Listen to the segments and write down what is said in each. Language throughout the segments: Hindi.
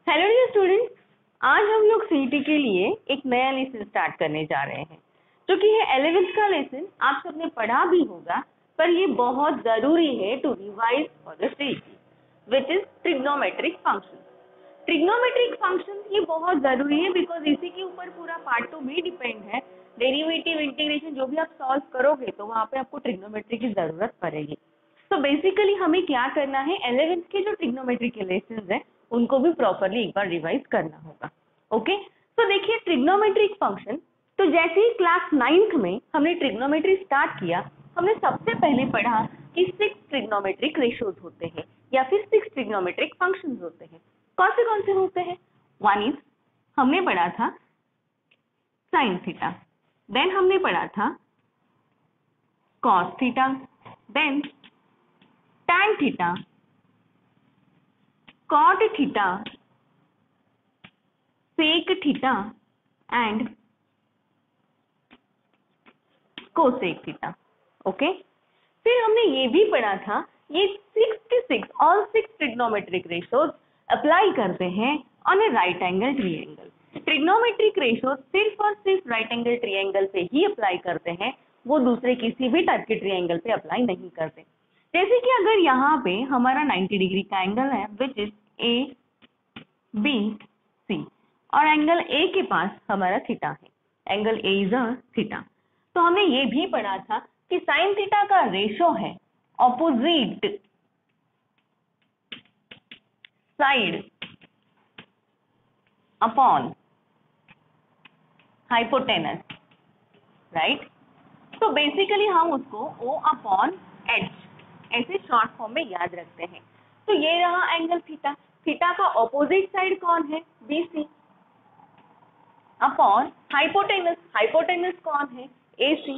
हेलो डियर स्टूडेंट्स, आज हम लोग सीईटी के लिए एक नया लेसन स्टार्ट करने जा रहे हैं जो कि है 11th का लेसन। आप सबने पढ़ा भी होगा पर ये बहुत जरूरी है to revise for the CET, which is trigonometric function. Trigonometric function ये बहुत जरूरी है बिकॉज इसी के ऊपर पूरा पार्ट 2 भी डिपेंड है। डेरिवेटिव इंटीग्रेशन जो भी आप सॉल्व करोगे तो वहां पे आपको ट्रिग्नोमेट्री की जरूरत पड़ेगी। तो बेसिकली हमें क्या करना है, 11th के जो ट्रिग्नोमेट्री के लेसन है उनको भी प्रॉपरली एक बार रिवाइज करना होगा। ओके, तो देखिए ट्रिग्नोमेट्रिक फंक्शन, तो जैसे ही क्लास 9th में हमने ट्रिग्नोमेट्री स्टार्ट किया, हमने सबसे पहले पढ़ा कि 6 ट्रिग्नोमेट्रिक रेशियोज होते हैं या फिर 6 ट्रिग्नोमेट्रिक फंक्शंस होते हैं। कौन से होते हैं? वन इज, हमने पढ़ा था साइन थीटा, देन हमने पढ़ा था cos theta, then tan theta, cot theta, sec theta and cosec theta. Okay, फिर हमने ये भी पढ़ा था ये 6 के 6 ऑल 6 ट्रिग्नोमेट्रिक रेशियोज अप्लाई करते हैं on A right angle triangle. Trigonometric ratios सिर्फ और सिर्फ राइट एंगल ट्रायंगल पे ही अप्लाई करते हैं, वो दूसरे किसी भी टाइप के ट्रायंगल पे अप्लाई नहीं करते। जैसे कि अगर यहाँ पे हमारा 90 डिग्री का एंगल है which is A B C और एंगल ए के पास हमारा थीटा है, angle A is a theta. तो हमने ये भी पढ़ा था कि साइन थीटा का रेशो है opposite side upon hypotenuse, right. तो बेसिकली हम उसको O अपॉन एच ऐसे शॉर्ट फॉर्म में याद रखते हैं। तो ये रहा एंगल थीटा, थीटा का ऑपोजिट साइड कौन है? BC अपॉन हाइपोटेनस, हाइपोटेनस कौन है? AC।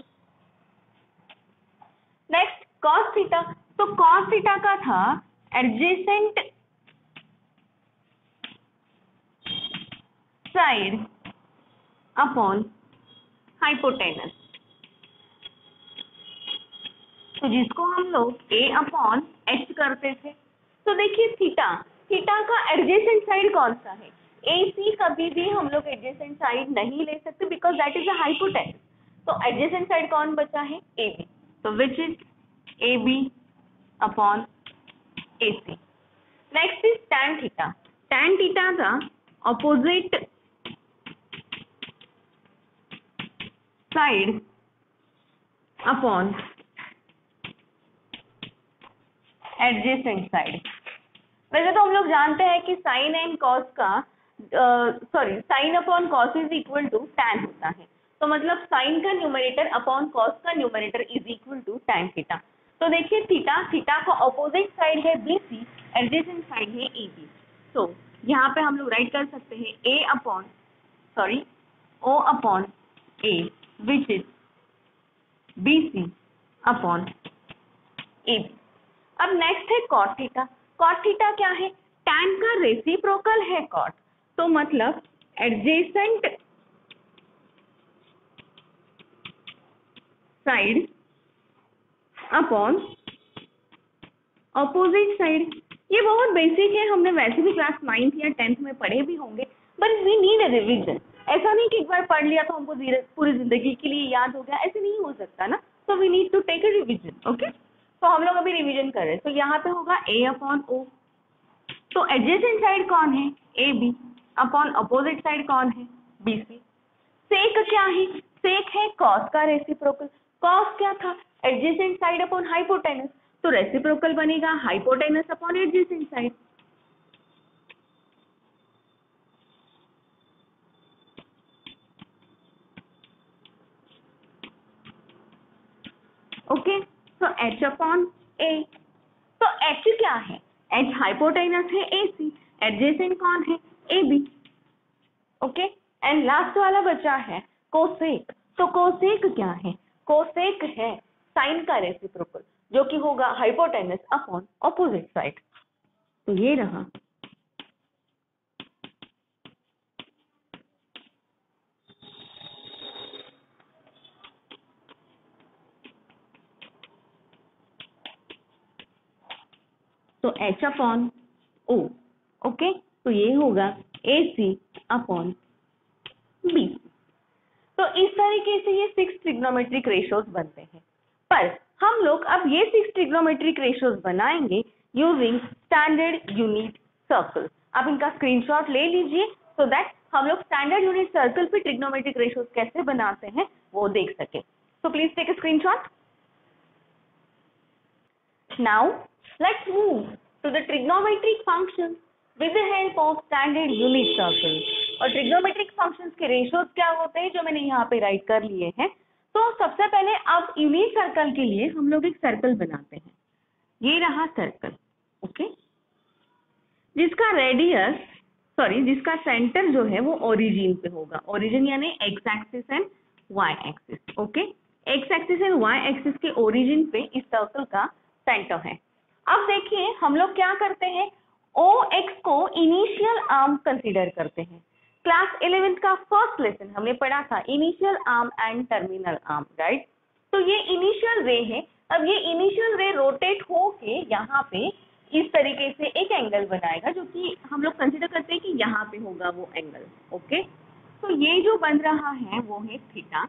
नेक्स्ट कॉस थीटा, तो कॉस थीटा का था एडजेसेंट साइड अपॉन हाइपोटेनस, तो जिसको हम लोग A अपॉन एच करते थे। तो देखिए थीटा, थीटा का एडजेसेंट साइड कौन सा है? AC। कभी भी हम लोग एडजेसेंट साइड नहीं ले सकते because that is a hypotenuse. तो एडजेसेंट साइड कौन बचा है? AB। तो which is AB upon AC। Next is tan theta, tan theta का opposite side upon adjacent side. वैसे तो हम लोग जानते हैं कि साइन एंड कॉस का sine upon cos is equal to tan होता है, तो मतलब साइन का न्यूमरेटर अपॉन कॉस का numerator is equal to tan theta. तो देखिए थीटा, थीटा का ऑपोजिट साइड है BC, एडजेसेंट साइड है AB। तो यहाँ पे हम लोग राइट कर सकते हैं O upon A which is BC upon AB। अब नेक्स्ट है कॉट थीटा, कॉट थीटा क्या है? टैन का रेसिप्रोकल है कॉट, तो मतलब adjacent side upon opposite side. ये बहुत बेसिक है, हमने वैसे भी क्लास 9th या 10th में पढ़े भी होंगे, but we need a revision. ऐसा नहीं कि एक बार पढ़ लिया तो हमको पूरी जिंदगी के लिए याद हो गया, ऐसे नहीं हो सकता ना। तो we need to take a revision. Okay, तो हम लोग अभी रिवीजन कर रहे हैं। तो यहाँ पे होगा A अपॉन O, तो एडजेसेंट साइड कौन है? AB अपॉन अपोजिट साइड कौन है? BC। सेक क्या है? सेक है कॉस का रेसिप्रोकल। कॉस क्या था? एडजेसेंट साइड अपॉन हाइपोटेनस, तो रेसिप्रोकल बनेगा hypotenuse upon adjacent side. Okay, तो H अपॉन A, तो H क्या है? H हाइपोटेनस है AC, एडजेसेंट कौन है? AB। ओके, एंड लास्ट वाला बचा है कोसेक, तो कोसेक क्या है? कोसेक है साइन का रेसिप्रोकल जो कि होगा हाइपोटेनस अपॉन ऑपोजिट साइड। तो ये रहा। तो H अपॉन O। ओके, तो ये होगा AC अपॉन BC। तो इस तरीके से ये 6 ट्रिग्नोमेट्रिक रेशियोज बनते हैं। पर हम लोग अब ये 6 ट्रिग्नोमेट्रिक रेशियोज बनाएंगे यूजिंग स्टैंडर्ड यूनिट सर्कल। आप इनका स्क्रीनशॉट ले लीजिए सो दैट हम लोग स्टैंडर्ड यूनिट सर्कल पे ट्रिग्नोमेट्रिक रेशियोज कैसे बनाते हैं वो देख सके। So please take a screenshot. Now let's move to the trigonometric functions with the help of standard unit circle. और ट्रिग्नोमेट्रिक फंक्शंस के रेशियोज क्या होते हैं जो मैंने यहाँ पे राइट कर लिए हैं। तो सबसे पहले अब यूनिट सर्कल के लिए हम लोग एक सर्कल बनाते हैं। ये रहा सर्कल, ओके, जिसका रेडियस जिसका सेंटर जो है वो ओरिजिन पे होगा। ओरिजिन यानी x axis and y axis, okay. X axis and y axis के ओरिजिन पे इस सर्कल का सेंटर है। अब देखिए हम लोग क्या करते हैं, ओ एक्स को इनिशियल आर्म कंसीडर करते हैं। क्लास 11th का फर्स्ट लेसन हमने पढ़ा था initial arm and terminal arm, right. तो ये इनिशियल रे है। अब ये इनिशियल रे रोटेट होके यहाँ पे इस तरीके से एक एंगल बनाएगा जो कि हम लोग कंसीडर करते हैं कि यहाँ पे होगा वो एंगल, ओके। तो ये जो बन रहा है वो है थीटा,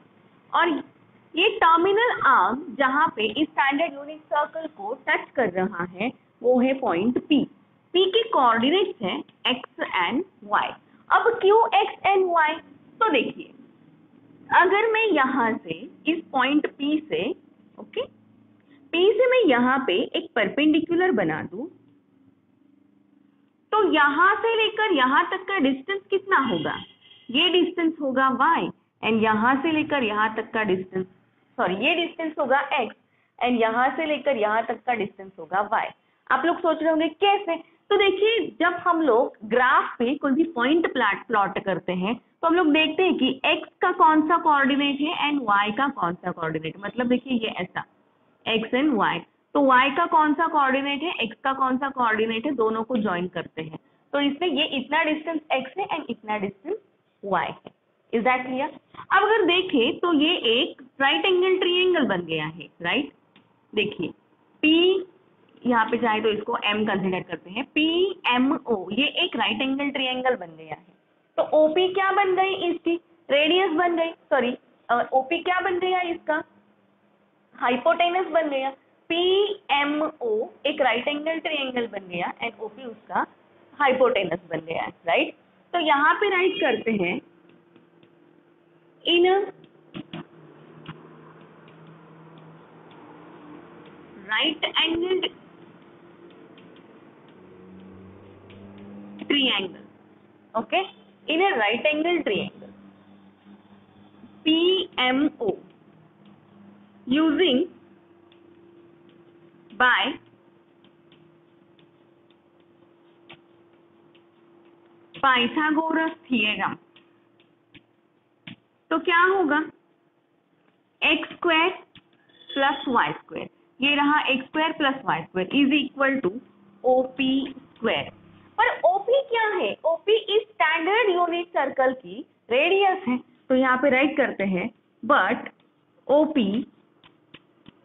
और ये टर्मिनल आर्म जहाँ पे इस स्टैंडर्ड यूनिट सर्कल को टच कर रहा है वो है पॉइंट P। P के कोऑर्डिनेट्स हैं x एंड y। अब क्यों x एंड y? तो देखिए अगर मैं यहाँ से इस पॉइंट P से, ओके, P से मैं यहाँ पे एक परपेंडिकुलर बना दूं तो यहाँ से लेकर यहाँ तक का डिस्टेंस कितना होगा? ये डिस्टेंस होगा y एंड यहाँ से लेकर यहाँ तक का डिस्टेंस, ये डिस्टेंस होगा x एंड यहाँ से लेकर यहाँ तक का डिस्टेंस होगा y। आप लोग सोच रहे होंगे कैसे? तो देखिए जब हम लोग ग्राफ पे कोई भी पॉइंट प्लॉट करते हैं तो हम लोग देखते हैं कि x का कौन सा कोऑर्डिनेट है एंड y का कौन सा कोऑर्डिनेट। मतलब देखिए ये ऐसा x एंड y, तो y का कौन सा कोऑर्डिनेट है, x का कौन सा कोऑर्डिनेट है, दोनों को ज्वाइन करते हैं। तो इसमें ये इतना डिस्टेंस x है एंड इतना डिस्टेंस y है। Is that clear? अब अगर देखें तो ये एक राइट एंगल ट्रायंगल बन गया है, राइट। देखिए P यहाँ पे चाहे तो इसको M कंसीडर करते हैं, PMO ये एक राइट एंगल ट्रायंगल बन गया है। तो OP क्या बन गई? इसकी रेडियस बन गई, OP क्या बन गया? इसका हाइपोटेनस बन गया। PMO एक राइट एंगल ट्रायंगल बन गया एंड OP उसका हाइपोटेनस बन गया है, राइट। तो यहाँ पे राइट करते हैं in right angle triangle, okay, in a right angle triangle PMO using by Pythagoras theorem. तो क्या होगा? X square plus y square, ये रहा x square plus y square is equal to OP square. पर ओपी क्या है? ओपी इस स्टैंडर्ड यूनिट सर्कल की रेडियस है। तो यहाँ पे राइट करते हैं but OP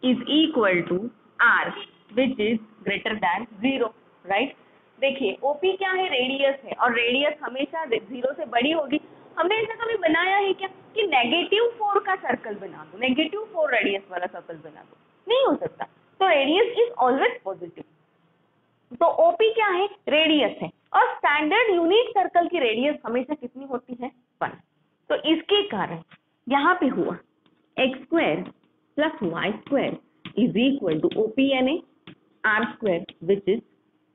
is equal to r which is greater than 0, right. देखिए ओपी क्या है? रेडियस है, और रेडियस हमेशा 0 से बड़ी होगी। हमने ऐसा कभी बनाया है क्या कि -4 का सर्कल बना दो, -4 रेडियस वाला सर्कल बना दो? नहीं हो सकता। तो रेडियस इज ऑलवेज पॉजिटिव। तो ओपी क्या है? रेडियस है, और स्टैंडर्ड यूनिट सर्कल की रेडियस हमेशा कितनी होती है? 1। तो इसके कारण यहाँ पे हुआ x square plus y square is equal to OP यानी r square which is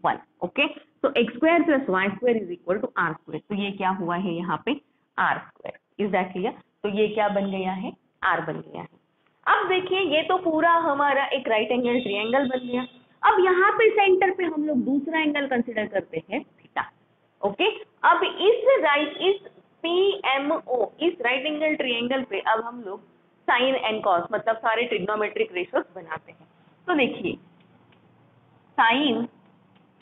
1, okay. तो x square plus y square is equal to r square. तो ये क्या हुआ है यहाँ पे? R square. Is that clear? तो ये क्या बन गया है? आर बन गया है। अब देखिए ये तो पूरा हमारा एक राइट एंगल ट्रायंगल बन गया। अब यहाँ पे सेंटर पे हम लोग दूसरा एंगल कंसिडर करते हैं थीटा, ओके। अब इस PMO इस राइट एंगल ट्रायंगल पे अब हम लोग साइन एंड कॉस मतलब सारे ट्रिग्नोमेट्रिक रेशियोज बनाते हैं। तो देखिए साइन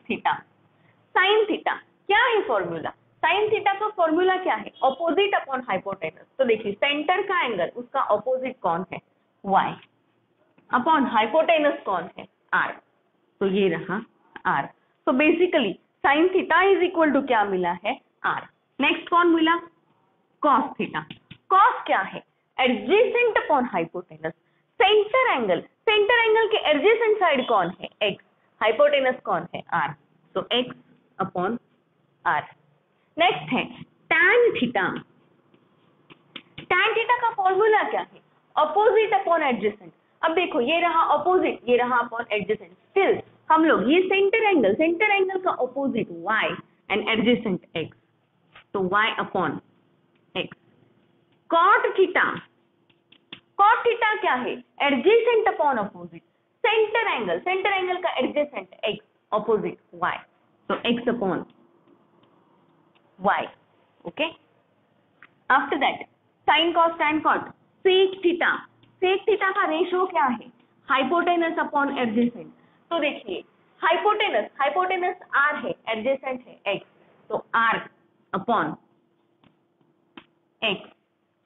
थीटा, क्या है फॉर्मूला? साइन थीटा का फॉर्मूला क्या है? Opposite upon hypotenuse. तो देखिए सेंटर का एंगल उसका ऑपोजिट कौन है? y अपॉन हाइपोटेनस कौन है? r। तो ये रहा r। तो basically sine theta is equal to क्या मिला है, आर। नेक्स्ट कौन मिला, कॉस थीटा। कॉस क्या है, adjacent upon hypotenuse. Centre angle के एडजेसेंट साइड कौन है, एक्स, हाइपोटेनस कौन है, आर, तो एक्स अपॉन आर। नेक्स्ट है tan थीटा। tan थीटा का फॉर्मूला क्या है, अपोजिट अपॉन एडजेसेंट। अब देखो ये रहा अपोजिट, ये रहा अपॉन एडजेसेंट, स्टिल हम लोग ये सेंटर एंगल का opposite y and adjacent x, तो y upon x। Cot theta क्या है, adjacent upon opposite. Centre angle का एडजेसेंट x, अपोजिट y, तो x upon y। Okay, after that sine cos tan cot. Sec theta का रेशियो क्या है, हाइपोटेनस अपॉन एडजेसेंट। तो देखिए हाइपोटेनस r है, एडजेसेंट है x, तो r upon x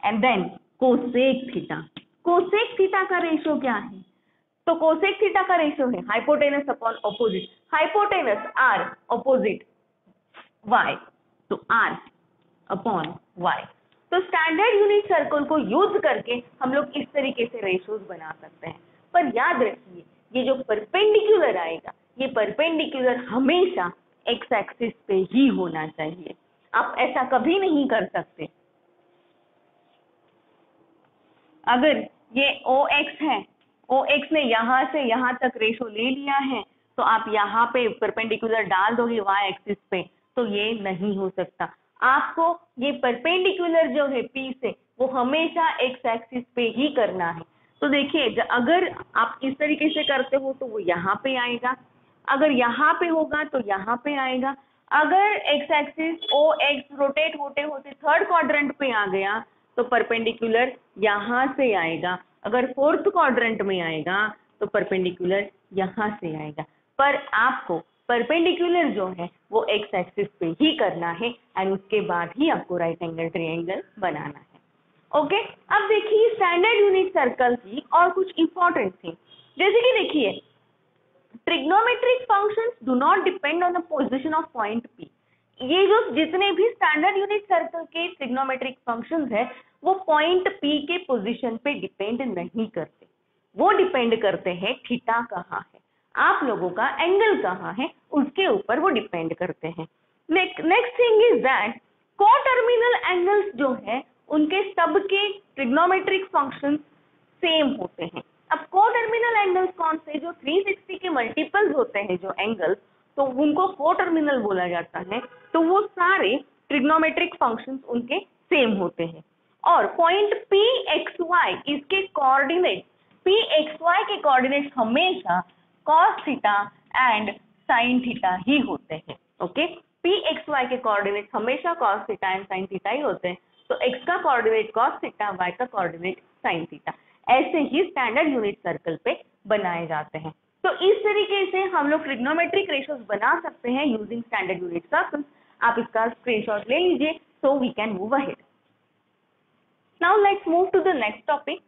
and then cosec theta का रेशियो क्या है, तो कोसेक थीटा का रेशियो है hypotenuse upon opposite, hypotenuse r opposite y, तो r अपॉन y। तो स्टैंडर्ड यूनिट सर्कल को यूज करके हम लोग इस तरीके से रेशियोज बना सकते हैं। पर याद रखिए ये जो परपेंडिकुलर आएगा, ये परपेंडिकुलर हमेशा एक्स एक्सिस पे ही होना चाहिए, आप ऐसा कभी नहीं कर सकते। अगर ये OX है, OX ने यहां से यहां तक रेशो ले लिया है, तो आप यहाँ पे परपेंडिकुलर डाल दोगे y एक्सिस पे, तो ये नहीं हो सकता। आपको ये परपेंडिकुलर जो है P से, वो हमेशा x एक्सिस पे ही करना है। तो देखिए अगर आप इस तरीके से करते हो तो वो यहाँ पे आएगा, अगर यहाँ पे होगा तो यहाँ पे आएगा। अगर x एक्सिस OX रोटेट होते होते थर्ड क्वाड्रेंट पे आ गया तो परपेंडिकुलर यहाँ से आएगा, अगर फोर्थ क्वाड्रेंट में आएगा तो परपेंडिकुलर यहाँ से आएगा। पर आपको परपेंडिकुलर जो है वो एक्स एक्सिस पे ही करना है एंड उसके बाद ही आपको राइट एंगल ट्रायंगल बनाना है। ओके, अब देखिए स्टैंडर्ड यूनिट सर्कल की और कुछ इंपॉर्टेंट थिंग, जैसे कि देखिए trigonometric functions do not depend on the position of point P। ये जो जितने भी स्टैंडर्ड यूनिट सर्कल के ट्रिग्नोमेट्रिक फंक्शंस है वो पॉइंट P के पोजीशन पे डिपेंड नहीं करते, वो डिपेंड करते हैं थीटा कहाँ है, आप लोगों का एंगल कहाँ है, उसके ऊपर वो डिपेंड करते हैं। Next thing is that coterminal angles जो है उनके सबके ट्रिग्नोमेट्रिक फंक्शंस सेम होते हैं। अब कोटर्मिनल एंगल्स कौन से, जो 360 के मल्टीपल्स होते हैं जो एंगल्स, तो उनको कोटर्मिनल बोला जाता है। तो वो सारे ट्रिग्नोमेट्रिक फंक्शंस उनके सेम होते हैं। और पॉइंट PXY इसके कोऑर्डिनेट, PXY के कोऑर्डिनेट हमेशा cos theta and sin theta ही होते हैं। ओके, PXY के कोऑर्डिनेट हमेशा cos theta and sin theta ही होते हैं। तो x का कोऑर्डिनेट cos थीटा, y का कोऑर्डिनेट sin थीटा, ऐसे ही स्टैंडर्ड यूनिट सर्कल पे बनाए जाते हैं। तो इस तरीके से हम लोग ट्रिग्नोमेट्रिक रेशियोज बना सकते हैं यूजिंग स्टैंडर्ड यूनिट सर्कल। आप इसका स्क्रीनशॉट ले लीजिए so we can move ahead. Now let's move to the next topic,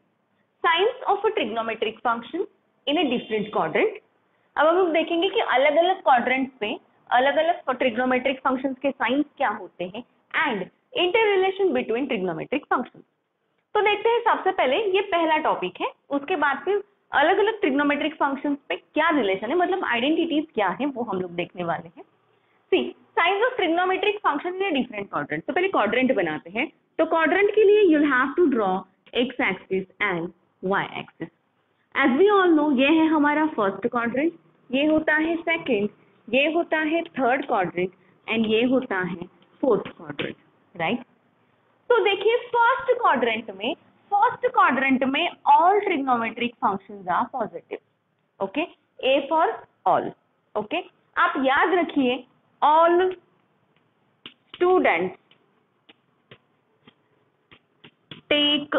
signs of a trigonometric function in a different quadrant. अब हम लोग देखेंगे कि अलग अलग क्वाड्रेंट्स पे अलग अलग ट्रिग्नोमेट्रिक फंक्शंस के साइंस क्या होते हैं and inter relation between trigonometric functions. तो देखते हैं सबसे पहले ये पहला टॉपिक है, उसके बाद फिर अलग अलग ट्रिग्नोमेट्रिक फंक्शंस पे क्या रिलेशन है, मतलब आइडेंटिटीज क्या है, वो हम लोग देखने वाले हैं। See signs of trigonometric function in different quadrant. तो पहले क्वाड्रेंट बनाते हैं। तो क्वाड्रेंट के लिए you'll have to draw x axis and y axis. As we all know, ये है हमारा फर्स्ट क्वाड्रेंट, ये होता है सेकंड, ये होता है थर्ड क्वाड्रेंट एंड ये होता है फोर्थ क्वाड्रेंट, राइट। तो देखिए फर्स्ट क्वाड्रेंट में all trigonometric functions are positive. Okay, A for all. Okay, आप याद रखिए all students take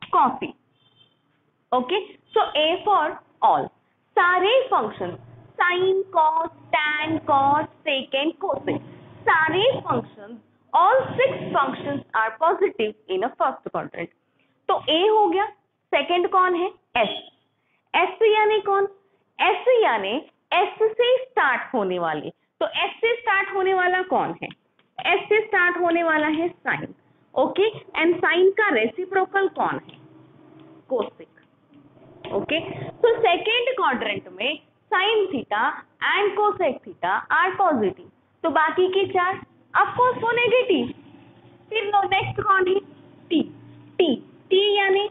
coffee. Okay, so A for all, सारे function sine, cos, tan, cos, secant, cosec, सारे function, all 6 functions are positive in a first quadrant. तो A हो गया। सेकेंड कौन है, S। S यानी कौन, एस यानी एस से स्टार्ट होने वाली, तो एस से स्टार्ट होने वाला कौन है? एस से स्टार्ट होने वाला है साइन, ओके, एंड साइन का रेसिप्रोकल कौन है? Cosec, okay. तो सेकेंड क्वाड्रेंट में sine theta and cosec theta are positive, तो बाकी के चार ऑफ कोर्स वो नेगेटिव। फिर नेक्स्ट कौन है? टी, टी, टी यानी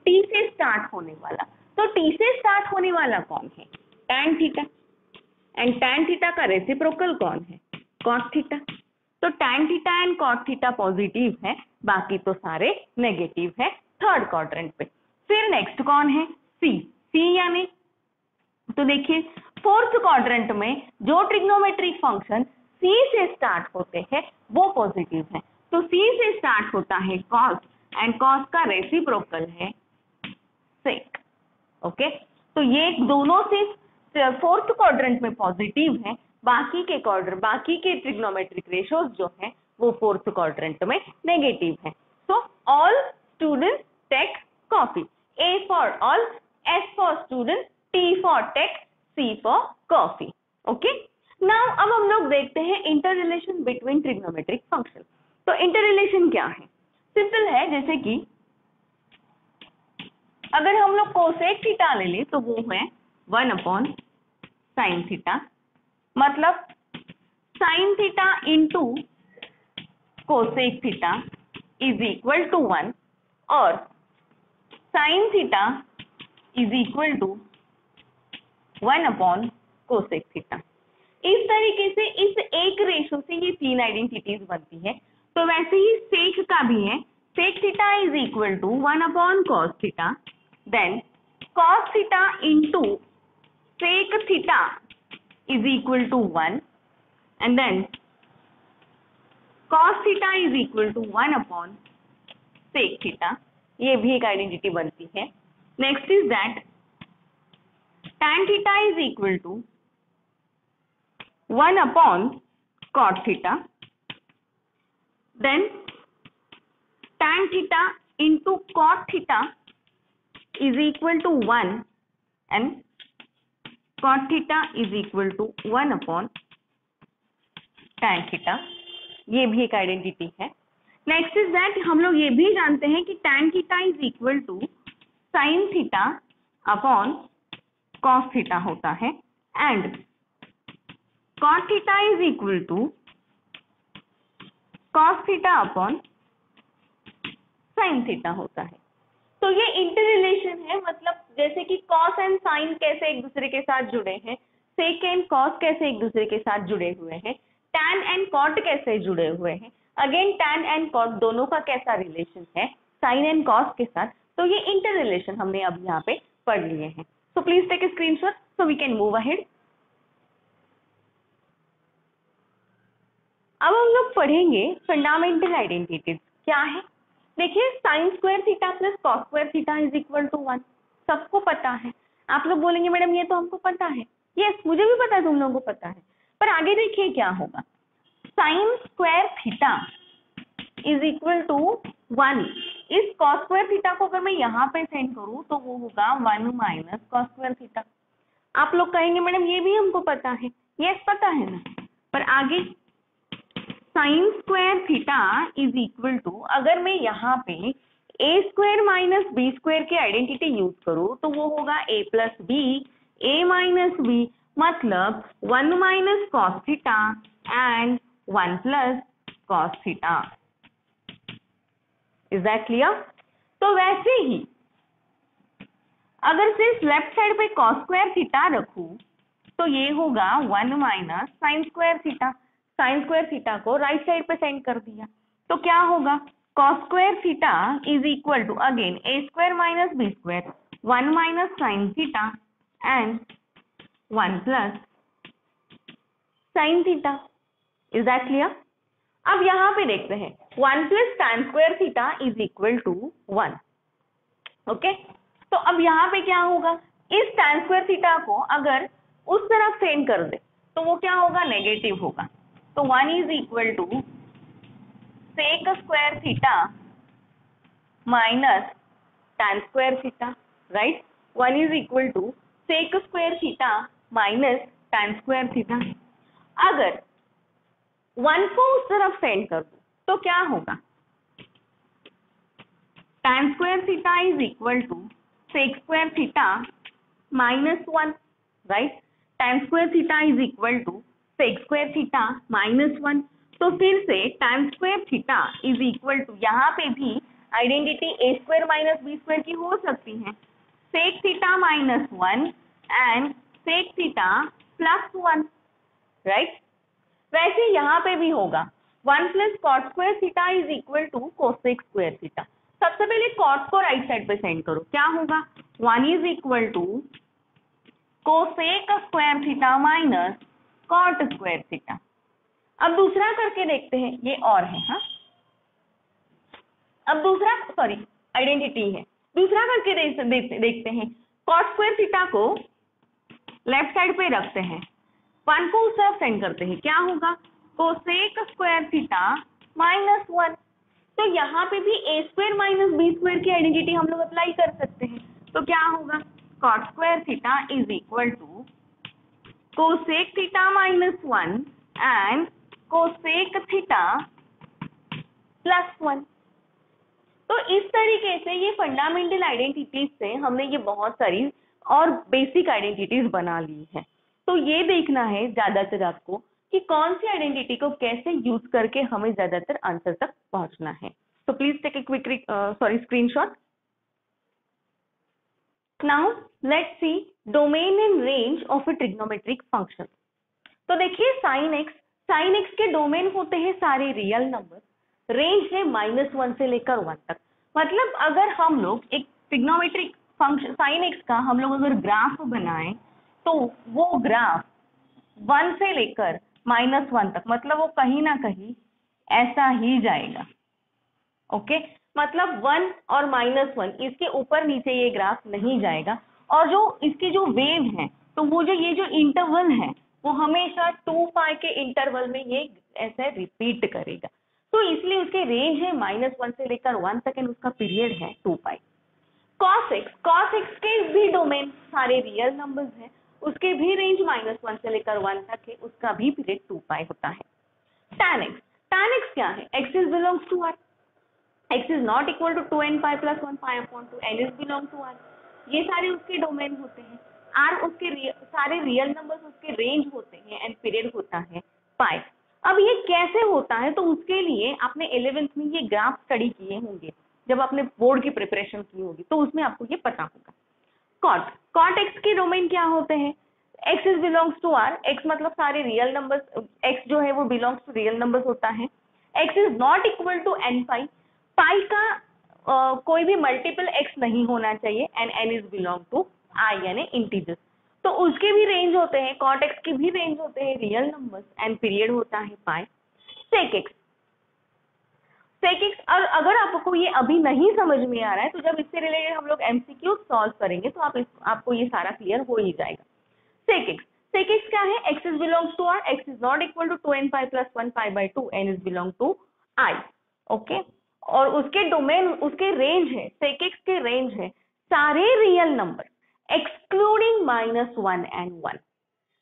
टी से स्टार्ट होने वाला, तो टी से स्टार्ट होने वाला कौन है? Tan theta, and tan theta का रेसिप्रोकल कौन है? कॉस थीटा, तो tan theta and cos theta positive है, बाकी तो सारे नेगेटिव है थर्ड क्वाड्रेंट पे। फिर नेक्स्ट कौन है? सी, सी यानी, तो देखिए फोर्थ क्वाड्रेंट में जो ट्रिग्नोमेट्रिक फंक्शन सी से स्टार्ट होते हैं वो पॉजिटिव है, तो सी से स्टार्ट होता है कॉस, एंड कॉस का रेसिप्रोकल है सेक, ओके। तो ये दोनों से फोर्थ क्वाड्रेंट में पॉजिटिव है, बाकी के ट्रिग्नोमेट्रिक रेशियोज जो है वो फोर्थ क्वाड्रेंट में नेगेटिव है। So all students take coffee, A for all, S for student, T for tech, C for coffee. Okay? Now अब हम लोग देखते हैं inter relation between trigonometric function. तो इंटर रिलेशन क्या है? सिंपल है, जैसे कि अगर हम लोग कोसेक थीटा ले ले तो वो है 1/sin थीटा, मतलब sin theta into cosec theta is equal to 1, और sine theta is equal to 1/कोसेक थीटा। इस तरीके से इस एक रेशो से ये तीन आइडेंटिटीज बनती है। तो वैसे ही सेक का भी है, sec theta is equal to 1/cos theta, then cos theta into sec theta is equal to 1, and then cos theta is equal to 1/sec theta, ये भी एक आइडेंटिटी बनती है। Next is that tan theta is equal to 1/cot theta, then tan theta into cot theta is equal to 1, and cot theta is equal to 1/tan theta, ये भी एक आइडेंटिटी है। नेक्स्ट इज दैट हम लोग ये भी जानते हैं कि tan theta is equal to sin theta upon cos theta होता है, and cot theta is equal to cos theta upon sin theta होता है। तो ये इंटर रिलेशन है, मतलब जैसे कि cos एंड sin कैसे एक दूसरे के साथ जुड़े हैं, sec एंड cos कैसे एक दूसरे के साथ जुड़े हुए हैं, tan एंड cot कैसे जुड़े हुए हैं, अगेन tan एंड cot दोनों का कैसा रिलेशन है sin एंड cos के साथ। तो ये इंटर रिलेशन हमने अब यहाँ पे पढ़ लिए हैं। So please take a screenshot so we can move ahead. अब हम लोग पढ़ेंगे फंडामेंटल आइडेंटिटीज क्या है। देखिए sine square theta plus cos square theta is equal to 1, सबको पता है। आप लोग बोलेंगे मैडम ये तो हमको पता है, यस मुझे भी पता है, तुम लोगों को पता है, पर आगे देखिए क्या होगा। Sine square theta is equal to 1, इस कॉस स्क्वायर थीटा को अगर मैं यहाँ पे सेंड करूँ तो वो होगा 1 माइनस कॉस स्क्वायर थीटा। आप लोग कहेंगे मैडम ये भी हमको पता है, यस पता है ना, पर आगे sine square theta is equal to, अगर मैं यहाँ पे a square minus b square की आइडेंटिटी यूज करूँ तो वो होगा a plus b, a minus b, मतलब 1 minus cos theta and 1 plus cos theta. Is that clear? तो वैसे ही अगर सिर्फ लेफ्ट साइड पे कॉस स्क्वायर थीटा रखूं तो ये होगा 1 minus sine square theta, sine square theta को राइट साइड पे सेंड कर दिया तो क्या होगा, cos square theta is equal to again a square minus b square, 1 minus sine theta and 1 plus sine theta. Is that clear? अब यहाँ पे देखते हैं 1 प्लस tan square theta is equal to 1, okay. तो अब यहाँ पे क्या होगा, इस tan स्क्वायर थीटा को अगर उस तरफ सेंड कर दे तो वो क्या होगा, नेगेटिव होगा। तो 1 is equal to sec square theta minus tan square theta, right. 1 is equal to sec square theta minus tan square theta. अगर 1 को उस तरफ सेंड कर दो तो क्या होगा, tan square theta is equal to sec square theta minus 1, right. tan square theta is equal to sec square theta minus 1। तो फिर से tan square theta is equal to, यहाँ पे भी identity a square minus b square की हो सकती है, sec theta minus 1 and sec theta plus 1, right. वैसे यहाँ पे भी होगा 1 plus cot square theta is equal to cosec square theta. सबसे पहले कॉट को राइट साइड पे सेंड करो, क्या होगा 1 is equal to cosec square theta minus cot square theta. अब दूसरा करके देखते हैं, ये और है, हाँ। अब दूसरा, सॉरी आइडेंटिटी है, दूसरा करके देखते हैं। कॉट स्क्वायर थीटा को लेफ्ट साइड पे रखते हैं, 1 को उस तरफ सेंड करते हैं, क्या होगा कोसेक स्क्वायर थीटा माइनस 1। तो यहाँ पे भी a square minus b square की आइडेंटिटी हम लोग अप्लाई कर सकते हैं। तो क्या होगा cot square theta is equal to cosec theta minus 1 and cosec theta plus 1। तो इस तरीके से ये फंडामेंटल आइडेंटिटीज से हमने ये बहुत सारी और बेसिक आइडेंटिटीज बना ली है। तो ये देखना है ज्यादातर आपको कि कौन सी आइडेंटिटी को कैसे यूज करके हमें ज्यादातर आंसर तक पहुंचना है। तो please take a quick screenshot. Now let's see domain and range of a trigonometric function. तो देखिए साइन एक्स के डोमेन होते हैं सारे रियल नंबर, रेंज है -1 से लेकर 1 तक। मतलब अगर हम लोग एक ट्रिग्नोमेट्रिक फंक्शन साइन एक्स का हम लोग अगर ग्राफ बनाएं तो वो ग्राफ 1 से लेकर -1 तक, मतलब वो कहीं ना कहीं ऐसा ही जाएगा, ओके। मतलब 1 और -1 इसके ऊपर नीचे ये ग्राफ नहीं जाएगा। और जो इसकी जो वेव है, तो वो जो ये जो इंटरवल है वो हमेशा 2π के इंटरवल में ये ऐसे रिपीट करेगा। तो इसलिए उसके रेंज है -1 से लेकर 1 तक एंड उसका पीरियड है 2π। cos x के भी डोमेन सारे रियल नंबर्स हैं, उसके भी रेंज -1 से लेकर 1 तक है, उसका भी पीरियड 2π होता है। tan x क्या है, x is belongs to R, x is not equal to 2nπ plus 1π/2, n is belong to R। ये सारे उसके डोमेन होते हैं, R उसके सारे रियल नंबर्स उसके रेंज होते हैं एंड पीरियड होता है π। अब ये कैसे होता है, तो उसके लिए आपने 11th में ये ग्राफ स्टडी किए होंगे, जब आपने बोर्ड की प्रिपरेशन की होगी तो उसमें आपको ये पता होगा। कॉट एक्स के डोमेन क्या होते हैं, x is belongs to R, x मतलब सारे रियल नंबर्स, x जो है वो बिलोंग्स टू रियल नंबर्स होता है। x is not equal to nπ, pi का कोई भी मल्टीपल x नहीं होना चाहिए and n is belong to I यानी इंटीजर्स। तो उसके भी रेंज होते हैं, कॉट एक्स के भी रेंज होते हैं रियल नंबर्स एंड पीरियड होता है पाई। सेक एक्स और अगर आपको ये अभी नहीं समझ में आ रहा है तो जब इससे रिलेटेड हम लोग एमसीक्यू सॉल्व करेंगे तो आपको ये सारा क्लियर हो ही जाएगा। सेक एक्स क्या है, x is belongs to R, x is not equal to 2nπ plus 1π/2, n is belong to I, okay. और उसके डोमेन, उसके रेंज है, सेक एक्स के रेंज है सारे real number excluding -1 and 1,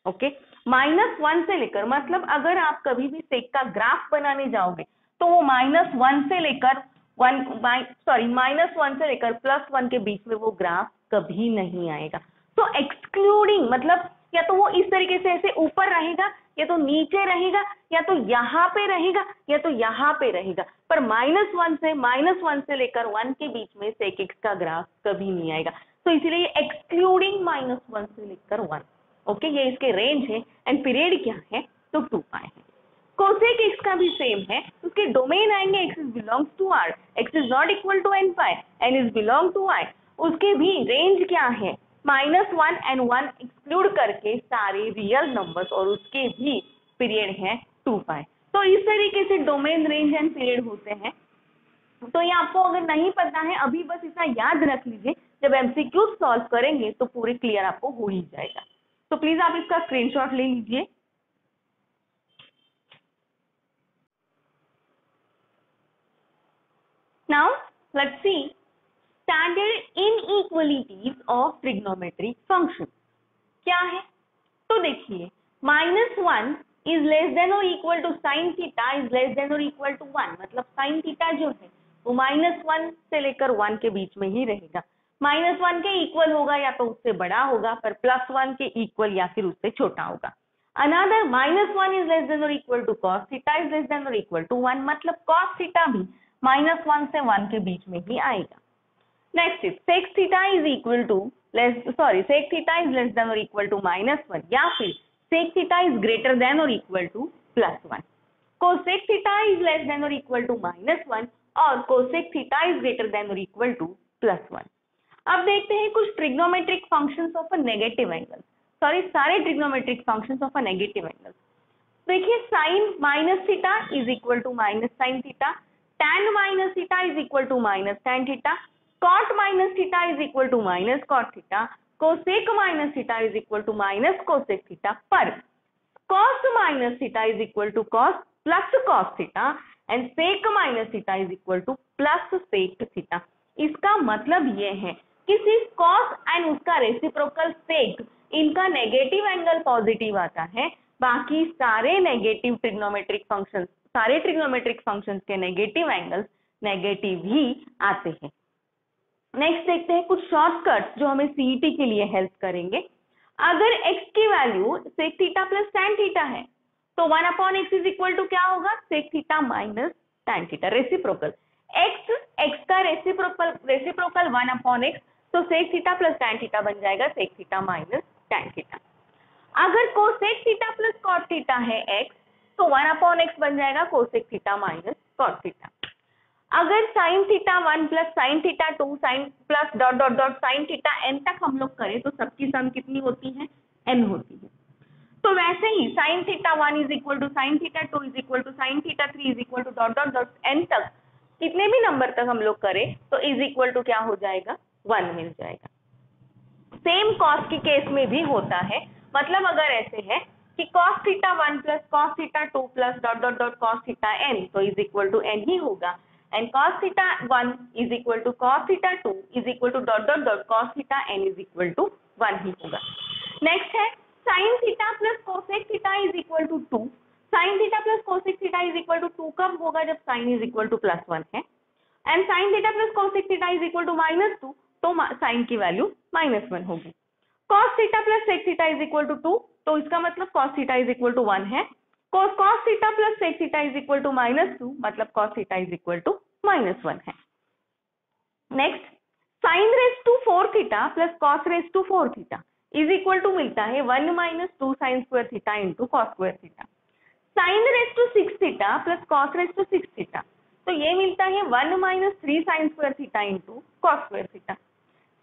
okay. -1 से लेकर, मतलब अगर आप कभी भी सेक का ग्राफ बनाने जाओगे तो वो -1 से लेकर -1 से लेकर +1 के बीच में वो ग्राफ कभी नहीं आएगा। तो एक्सक्लूडिंग मतलब या तो वो इस तरीके से ऐसे ऊपर रहेगा, या तो नीचे रहेगा, या तो यहाँ पे रहेगा, या तो यहाँ पे रहेगा, पर -1 से लेकर 1 के बीच में सेक एक्स का ग्राफ कभी नहीं आएगा। तो इसलिए एक्सक्लूडिंग -1 से लेकर 1, ओके। ये इसके रेंज है एंड पीरियड क्या है, तो 2π है। कोसेक एक्स का भी सेम है, उसके डोमेन आएंगे x is belongs to R, x is not equal to nπ, n is belong to I, उसके भी रेंज क्या है -1 एंड 1 एक्सक्लूड करके सारे रियल नंबर्स और उसके भी पीरियड है 2π। तो इस तरीके से डोमेन, रेंज एंड पीरियड होते हैं। तो ये आपको अगर नहीं पता है अभी बस इतना याद रख लीजिए, जब एमसीक्यू सॉल्व करेंगे तो पूरे क्लियर आपको हो ही जाएगा। तो प्लीज आप इसका स्क्रीनशॉट ले लीजिए। Now let's see standard inequalities of trigonometric function। क्या है? तो देखिए -1 इज लेस देन और equal to sine theta is less than और इक्वल टू 1, मतलब साइन थीटा जो है वो -1 से लेकर 1 के बीच में ही रहेगा। -1 के इक्वल होगा या तो उससे बड़ा होगा, पर +1 के इक्वल या फिर उससे छोटा होगा। अनदर -1 इज लेस देन और equal to cos theta is less than और इक्वल टू 1, मतलब cos थीटा भी -1 से 1 के बीच में ही आएगा। Next is sec theta is equal to sec theta is less than और इक्वल टू -1, या फिर sec theta is greater than और equal to +1। cosec theta is less than और इक्वल टू -1 और cosec theta is greater than और इक्वल टू +1। अब देखते हैं कुछ trigonometric functions of a negative angle, सारे trigonometric functions of a negative angle. देखिए sin minus theta is equal to minus sine theta, tan minus theta is equal to minus tan theta, cot minus theta is equal to minus cot theta, cosec minus theta is equal to minus cosec theta, पर cos minus theta is equal to cos plus cos theta and sec minus theta is equal to plus sec theta. इसका मतलब ये है कि सिर्फ cos एंड उसका रेसिप्रोकल sec, इनका नेगेटिव एंगल पॉजिटिव आता है, बाकी सारे नेगेटिव ट्रिग्नोमेट्रिक फंक्शंस, सारे ट्रिग्नोमेट्रिक फंक्शंस के नेगेटिव एंगल्स नेगेटिव ही आते हैं। नेक्स्ट देखते हैं कुछ शॉर्टकट्स जो हमें सीईटी के लिए हेल्प करेंगे। अगर x की value sec theta plus tan theta है तो 1/x इज इक्वल टू क्या होगा? sec theta minus tan theta, reciprocal. x का रेसिप्रोकल 1/x, तो sec theta plus tan theta बन जाएगा sec theta minus tan theta. अगर cosec theta plus cot theta है x, तो 1/x बन जाएगा cosec theta minus cot theta. अगर sin theta 1 plus sin theta 2 sin plus dot dot dot sin theta n तक हम लोग करें तो सबकी सम कितनी होती है? n होती है। तो वैसे ही sin theta 1 is equal to sin theta 2 is equal to sin theta 3 is equal to dot dot dot n तक कितने भी नंबर तक हम लोग करें तो इज इक्वल टू क्या हो जाएगा? 1 मिल जाएगा। सेम cos के केस में भी होता है, मतलब अगर ऐसे है कि cos theta 1 plus cos theta 2 plus dot dot dot cos theta n, तो इज इक्वल टू n ही होगा, and cos theta 1 is equal to cos theta 2 is equal to dot dot dot cos theta n is equal to 1 ही होगा। नेक्स्ट है sin theta plus cosec theta is equal to 2, sin theta plus cosec theta is equal to 2 कब होगा? जब sin is equal to plus 1 है, and sin theta plus cosec theta is equal to -2, तो sin की वैल्यू -1 होगी। cos theta plus sec theta is equal to 2, तो इसका मतलब cos theta is equal to 1 है। cos theta plus sec theta is equal to -2, मतलब cos theta is equal to -1 है। Next sin raise to 4 theta plus cos raise to 4 theta is equal to मिलता है 1 minus 2 sin square theta into cos square theta. sin raise to 6 theta plus cos raise to 6 theta, तो ये मिलता है 1 minus 3 sin square theta into cos square theta.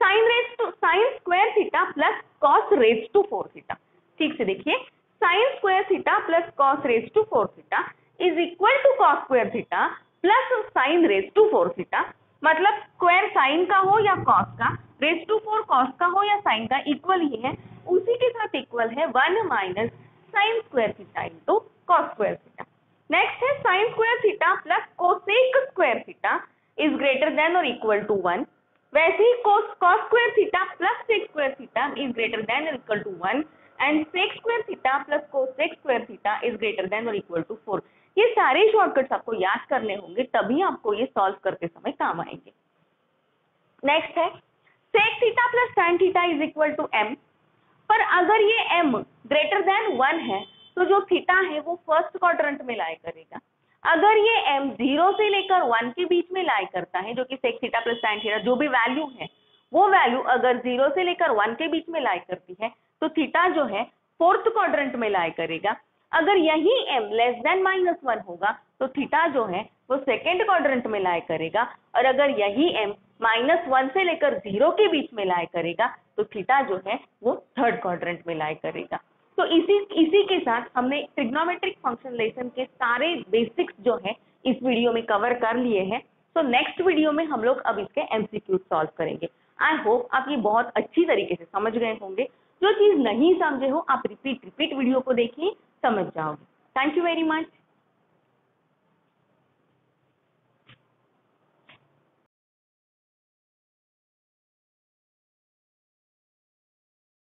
sin square theta plus cos raise to 4 theta, ठीक से देखिए, sin square theta plus cos raise to 4 theta is equal to cos square theta plus sin raise to 4 theta, मतलब स्क्वायर sin का हो या cos का, रेस टू 4 cos का हो या sin का, इक्वल ही है, उसी के साथ इक्वल है 1 minus sin square theta into cos square theta. Next है sin square theta plus cosec square theta is greater than और इक्वल टू 1, वैसे ही cos square theta plus sec square theta is greater than और equal to 1, and sec square theta plus cosec square theta is greater than और इक्वल टू 4। ये सारे शॉर्टकट्स आपको याद करने होंगे, तभी आपको ये सॉल्व करते समय काम आएंगे। नेक्स्ट है sec theta plus tan theta is equal to m, पर अगर ये m ग्रेटर देन 1 है तो जो थीटा है वो फर्स्ट क्वाड्रेंट में लाई करेगा। अगर ये m 0 से लेकर 1 के बीच में लाई करता है, जो कि sec theta plus tan theta जो भी वैल्यू है, वो वैल्यू अगर 0 से लेकर 1 के बीच में लाई करती है तो थीटा जो है फोर्थ क्वाड्रेंट में लाई करेगा। अगर यही m लेस देन -1 होगा तो थीटा जो है वो सेकेंड क्वाड्रेंट में लाई करेगा, और अगर यही m -1 से लेकर 0 के बीच में लाई करेगा तो थीटा जो है वो थर्ड क्वाड्रेंट में लाई करेगा। तो इसी के साथ हमने ट्रिग्नोमेट्रिक फंक्शन लेसन के सारे बेसिक्स जो है इस वीडियो में कवर कर लिए हैं। तो नेक्स्ट वीडियो में हम लोग अब इसके एमसीक्यू सॉल्व करेंगे। आई होप आप ये बहुत अच्छी तरीके से समझ गए होंगे। जो चीज नहीं समझे हो आप रिपीट वीडियो को देखिए, समझ जाओगे। Thank you very much.